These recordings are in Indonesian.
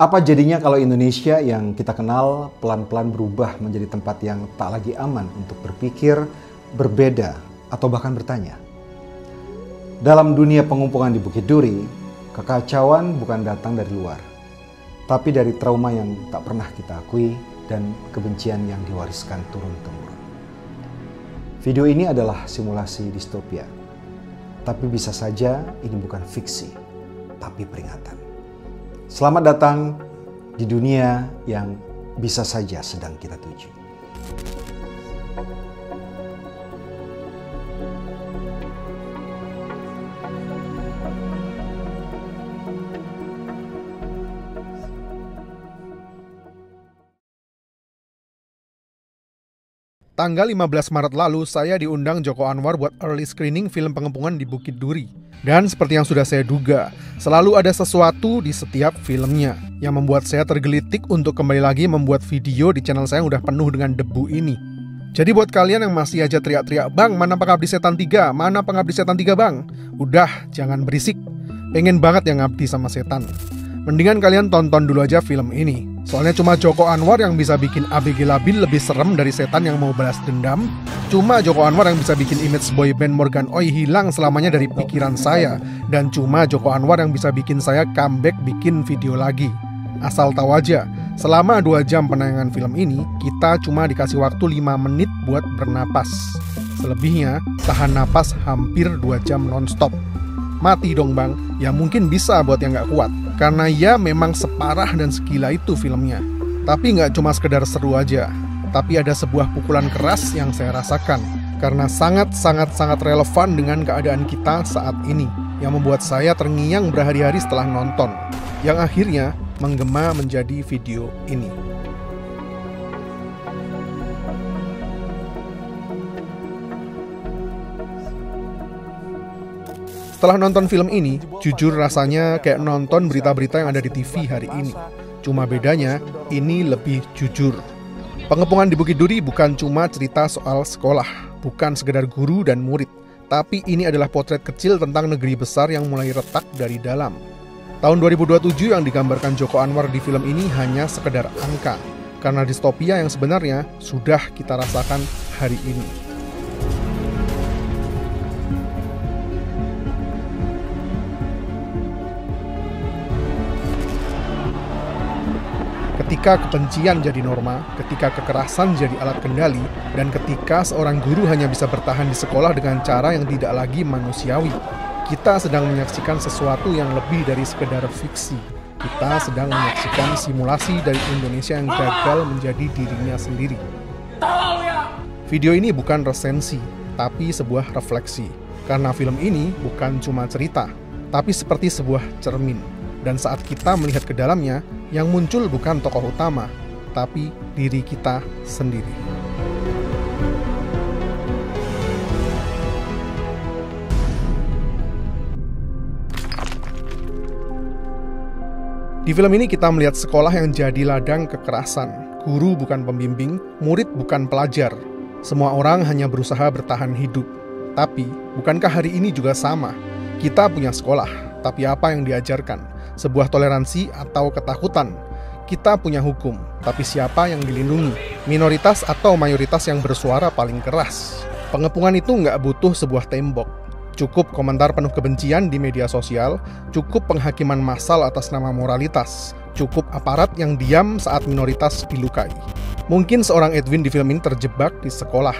Apa jadinya kalau Indonesia yang kita kenal pelan-pelan berubah menjadi tempat yang tak lagi aman untuk berpikir, berbeda, atau bahkan bertanya? Dalam dunia pengumpulan di Bukit Duri, kekacauan bukan datang dari luar, tapi dari trauma yang tak pernah kita akui dan kebencian yang diwariskan turun-temurun. Video ini adalah simulasi distopia, tapi bisa saja ini bukan fiksi, tapi peringatan. Selamat datang di dunia yang bisa saja sedang kita tuju. Tanggal 15 Maret lalu, saya diundang Joko Anwar buat early screening film Pengepungan di Bukit Duri. Dan seperti yang sudah saya duga, selalu ada sesuatu di setiap filmnya yang membuat saya tergelitik untuk kembali lagi membuat video di channel saya yang udah penuh dengan debu ini. Jadi buat kalian yang masih aja teriak-teriak, "Bang, mana Pengabdi Setan 3? Mana Pengabdi Setan 3, Bang?" Udah, jangan berisik. Pengen banget yang ngabdi sama setan. Mendingan kalian tonton dulu aja film ini. Soalnya cuma Joko Anwar yang bisa bikin ABG labil lebih serem dari setan yang mau balas dendam. Cuma Joko Anwar yang bisa bikin image boyband Morgan Oey hilang selamanya dari pikiran saya. Dan cuma Joko Anwar yang bisa bikin saya comeback bikin video lagi. Asal tahu aja, selama 2 jam penayangan film ini, kita cuma dikasih waktu 5 menit buat bernapas. Selebihnya, tahan napas hampir 2 jam nonstop. Mati dong bang, ya mungkin bisa buat yang gak kuat. Karena ya memang separah dan segila itu filmnya. Tapi nggak cuma sekedar seru aja, tapi ada sebuah pukulan keras yang saya rasakan. Karena sangat relevan dengan keadaan kita saat ini, yang membuat saya terngiang berhari-hari setelah nonton, yang akhirnya menggema menjadi video ini. Setelah nonton film ini, jujur rasanya kayak nonton berita-berita yang ada di TV hari ini. Cuma bedanya, ini lebih jujur. Pengepungan di Bukit Duri bukan cuma cerita soal sekolah, bukan sekedar guru dan murid, tapi ini adalah potret kecil tentang negeri besar yang mulai retak dari dalam. Tahun 2027 yang digambarkan Joko Anwar di film ini hanya sekedar angka, karena distopia yang sebenarnya sudah kita rasakan hari ini. Ketika kebencian jadi norma, ketika kekerasan jadi alat kendali, dan ketika seorang guru hanya bisa bertahan di sekolah dengan cara yang tidak lagi manusiawi, kita sedang menyaksikan sesuatu yang lebih dari sekedar fiksi. Kita sedang menyaksikan simulasi dari Indonesia yang gagal menjadi dirinya sendiri. Video ini bukan resensi, tapi sebuah refleksi. Karena film ini bukan cuma cerita, tapi seperti sebuah cermin. Dan saat kita melihat ke dalamnya, yang muncul bukan tokoh utama, tapi diri kita sendiri. Di film ini kita melihat sekolah yang jadi ladang kekerasan. Guru bukan pembimbing, murid bukan pelajar. Semua orang hanya berusaha bertahan hidup. Tapi, bukankah hari ini juga sama? Kita punya sekolah, tapi apa yang diajarkan? Sebuah toleransi atau ketakutan. Kita punya hukum, tapi siapa yang dilindungi? Minoritas atau mayoritas yang bersuara paling keras? Pengepungan itu nggak butuh sebuah tembok. Cukup komentar penuh kebencian di media sosial, cukup penghakiman massal atas nama moralitas, cukup aparat yang diam saat minoritas dilukai. Mungkin seorang Edwin di film ini terjebak di sekolah,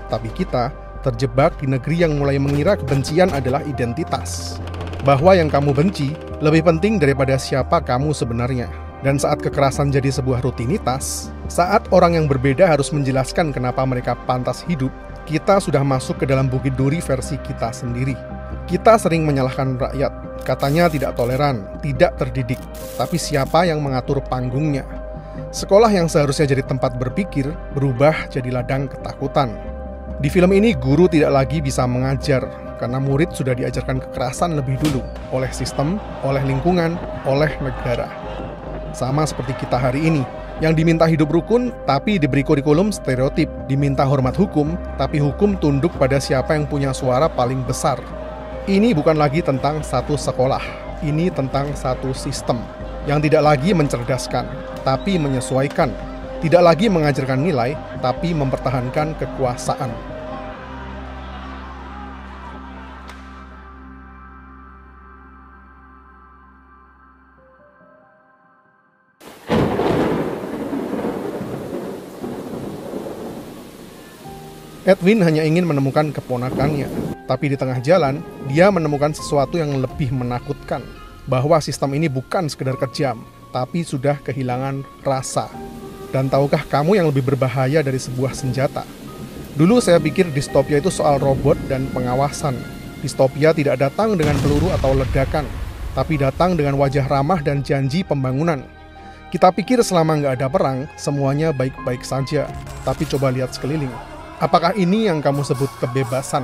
tapi kita terjebak di negeri yang mulai mengira kebencian adalah identitas. Bahwa yang kamu benci lebih penting daripada siapa kamu sebenarnya. Dan saat kekerasan jadi sebuah rutinitas, saat orang yang berbeda harus menjelaskan kenapa mereka pantas hidup, kita sudah masuk ke dalam Bukit Duri versi kita sendiri. Kita sering menyalahkan rakyat, katanya tidak toleran, tidak terdidik. Tapi siapa yang mengatur panggungnya? Sekolah yang seharusnya jadi tempat berpikir, berubah jadi ladang ketakutan. Di film ini, guru tidak lagi bisa mengajar, karena murid sudah diajarkan kekerasan lebih dulu, oleh sistem, oleh lingkungan, oleh negara. Sama seperti kita hari ini, yang diminta hidup rukun, tapi diberi kurikulum stereotip, diminta hormat hukum, tapi hukum tunduk pada siapa yang punya suara paling besar. Ini bukan lagi tentang satu sekolah, ini tentang satu sistem. yang tidak lagi mencerdaskan, tapi menyesuaikan, tidak lagi mengajarkan nilai, tapi mempertahankan kekuasaan. Edwin hanya ingin menemukan keponakannya, tapi di tengah jalan, dia menemukan sesuatu yang lebih menakutkan, bahwa sistem ini bukan sekedar kejam, tapi sudah kehilangan rasa. Dan tahukah kamu yang lebih berbahaya dari sebuah senjata? Dulu saya pikir distopia itu soal robot dan pengawasan. Distopia tidak datang dengan peluru atau ledakan, tapi datang dengan wajah ramah dan janji pembangunan. Kita pikir selama nggak ada perang, semuanya baik-baik saja. Tapi coba lihat sekeliling. Apakah ini yang kamu sebut kebebasan?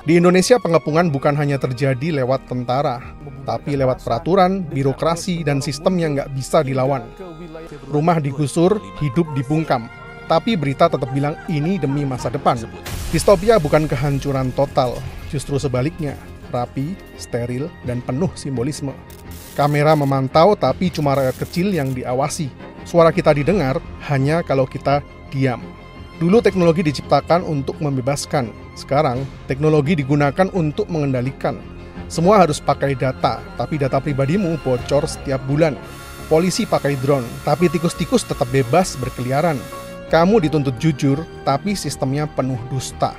Di Indonesia pengepungan bukan hanya terjadi lewat tentara, tapi lewat peraturan, birokrasi, dan sistem yang nggak bisa dilawan. Rumah digusur, hidup dibungkam. Tapi berita tetap bilang ini demi masa depan. Distopia bukan kehancuran total, justru sebaliknya, rapi, steril, dan penuh simbolisme. Kamera memantau tapi cuma rakyat kecil yang diawasi. Suara kita didengar hanya kalau kita diam. Dulu teknologi diciptakan untuk membebaskan, sekarang teknologi digunakan untuk mengendalikan. Semua harus pakai data, tapi data pribadimu bocor setiap bulan. Polisi pakai drone, tapi tikus-tikus tetap bebas berkeliaran. Kamu dituntut jujur, tapi sistemnya penuh dusta.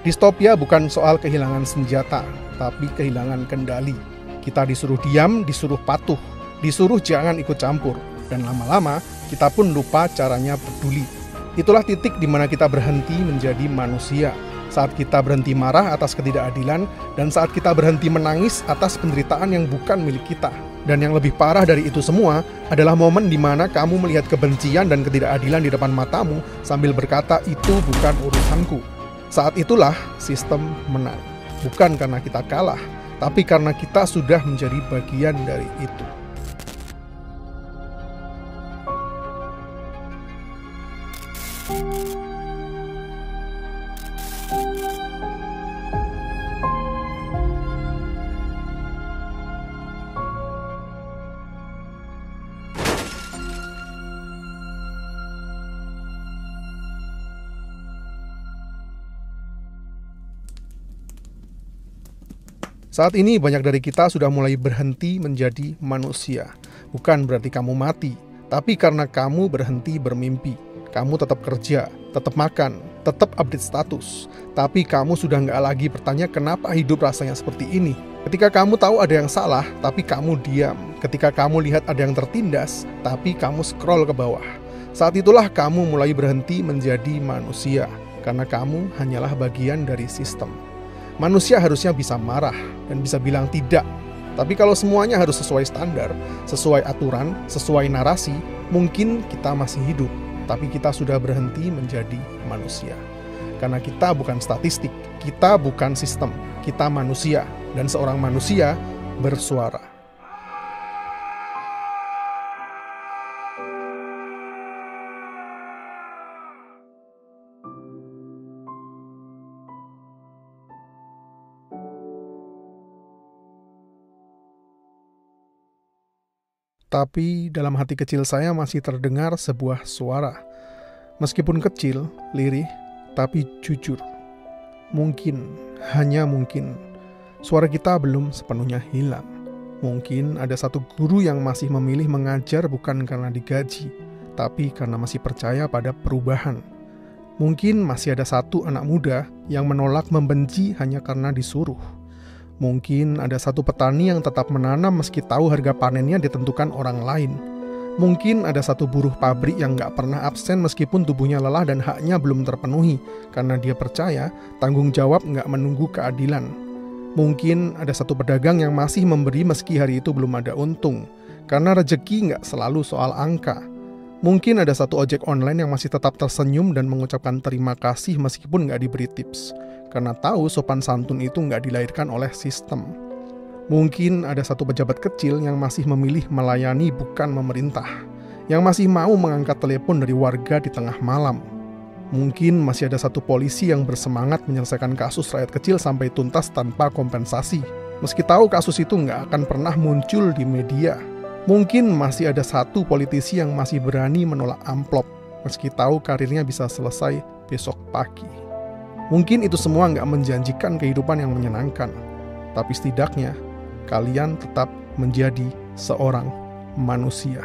Distopia bukan soal kehilangan senjata, tapi kehilangan kendali. Kita disuruh diam, disuruh patuh, disuruh jangan ikut campur, dan lama-lama kita pun lupa caranya peduli. Itulah titik di mana kita berhenti menjadi manusia. Saat kita berhenti marah atas ketidakadilan, dan saat kita berhenti menangis atas penderitaan yang bukan milik kita. Dan yang lebih parah dari itu semua adalah momen di mana kamu melihat kebencian dan ketidakadilan di depan matamu sambil berkata, itu bukan urusanku. Saat itulah sistem menang. Bukan karena kita kalah, tapi karena kita sudah menjadi bagian dari itu. Saat ini banyak dari kita sudah mulai berhenti menjadi manusia. Bukan berarti kamu mati, tapi karena kamu berhenti bermimpi. Kamu tetap kerja, tetap makan, tetap update status. Tapi kamu sudah nggak lagi bertanya kenapa hidup rasanya seperti ini. Ketika kamu tahu ada yang salah, tapi kamu diam. Ketika kamu lihat ada yang tertindas, tapi kamu scroll ke bawah. Saat itulah kamu mulai berhenti menjadi manusia. Karena kamu hanyalah bagian dari sistem. Manusia harusnya bisa marah dan bisa bilang tidak. Tapi kalau semuanya harus sesuai standar, sesuai aturan, sesuai narasi, mungkin kita masih hidup. Tapi kita sudah berhenti menjadi manusia. Karena kita bukan statistik, kita bukan sistem, kita manusia. Dan seorang manusia bersuara. Tapi dalam hati kecil saya masih terdengar sebuah suara. Meskipun kecil, lirih, tapi jujur. Mungkin, hanya mungkin, suara kita belum sepenuhnya hilang. Mungkin ada satu guru yang masih memilih mengajar bukan karena digaji, tapi karena masih percaya pada perubahan. Mungkin masih ada satu anak muda yang menolak membenci hanya karena disuruh. Mungkin ada satu petani yang tetap menanam meski tahu harga panennya ditentukan orang lain. Mungkin ada satu buruh pabrik yang gak pernah absen meskipun tubuhnya lelah dan haknya belum terpenuhi, karena dia percaya tanggung jawab gak menunggu keadilan. Mungkin ada satu pedagang yang masih memberi meski hari itu belum ada untung, karena rezeki gak selalu soal angka. Mungkin ada satu ojek online yang masih tetap tersenyum dan mengucapkan terima kasih meskipun gak diberi tips, karena tahu sopan santun itu nggak dilahirkan oleh sistem. Mungkin ada satu pejabat kecil yang masih memilih melayani bukan memerintah, yang masih mau mengangkat telepon dari warga di tengah malam. Mungkin masih ada satu polisi yang bersemangat menyelesaikan kasus rakyat kecil sampai tuntas tanpa kompensasi, meski tahu kasus itu nggak akan pernah muncul di media. Mungkin masih ada satu politisi yang masih berani menolak amplop, meski tahu karirnya bisa selesai besok pagi. Mungkin itu semua nggak menjanjikan kehidupan yang menyenangkan, tapi setidaknya kalian tetap menjadi seorang manusia.